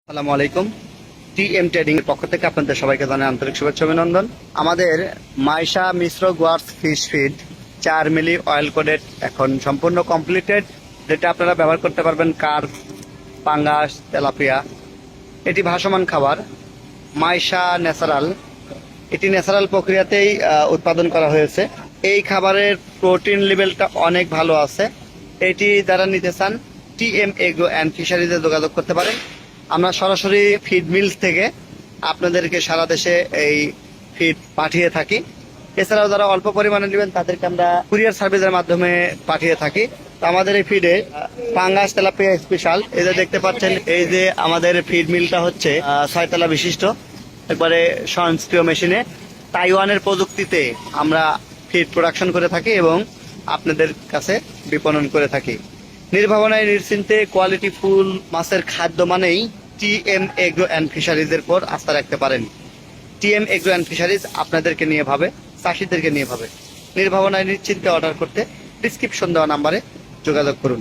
আসসালামু আলাইকুম। TM trading এর পক্ষ থেকে আপনাদের সবাইকে জানাই আন্তরিক শুভেচ্ছা অভিনন্দন। আমাদের মাইশা মিশ্র গোয়ার্স ফিশ ফিড 4 মিলি অয়েল কোডেড এখন সম্পূর্ণ কমপ্লিটেড, যেটা আপনারা ব্যবহার করতে পারবেন কার্প, পাঙ্গাস, তেলাপিয়া। এটি ভাসমান খাবার মাইশা ন্যাচারাল। এটি ন্যাচারাল প্রক্রিয়াতেই উৎপাদন করা হয়েছে। এই খাবারের প্রোটিন লেভেলটা অনেক ভালো আছে। এটি যারা নিতে চান টিএম এগ্রো অ্যান্ড ফিশারিজে যোগাযোগ করতে পারেন। আমরা সরাসরি ফিড মিলস থেকে আপনাদেরকে সারা দেশে এই ফিড পাঠিয়ে থাকি। এছাড়াও যারা অল্প পরিমাণে নেবেন তাদেরকে আমরা কুরিয়ার সার্ভিসের মাধ্যমে পাঠিয়ে থাকি। তো আমাদের এই ফিডে পাঙ্গাস, তেলাপিয়া স্পেশাল। এই যে দেখতে পাচ্ছেন, এই যে আমাদের ফিড মিলটা হচ্ছে 6 তলা বিশিষ্ট, একবারে স্বয়ংক্রিয় মেশিনে তাইওয়ানের প্রযুক্তিতে আমরা ফিড প্রোডাকশন করে থাকি এবং আপনাদের কাছে বিপণন করে থাকি। নির্ভাবনায় নিশ্চিন্তে কোয়ালিটি ফুল মাছের খাদ্য মানেই টিএম এগ্রো অ্যান্ড ফিশারিজের পর আস্থা রাখতে পারেন। টিএম এগ্রো অ্যান্ড ফিশারিজ আপনাদেরকে নিয়ে ভাবে, চাষিদেরকে নিয়ে ভাবে। নির্ভাবনায় নিশ্চিন্তে অর্ডার করতে ডিসক্রিপশন দেওয়া নাম্বারে যোগাযোগ করুন।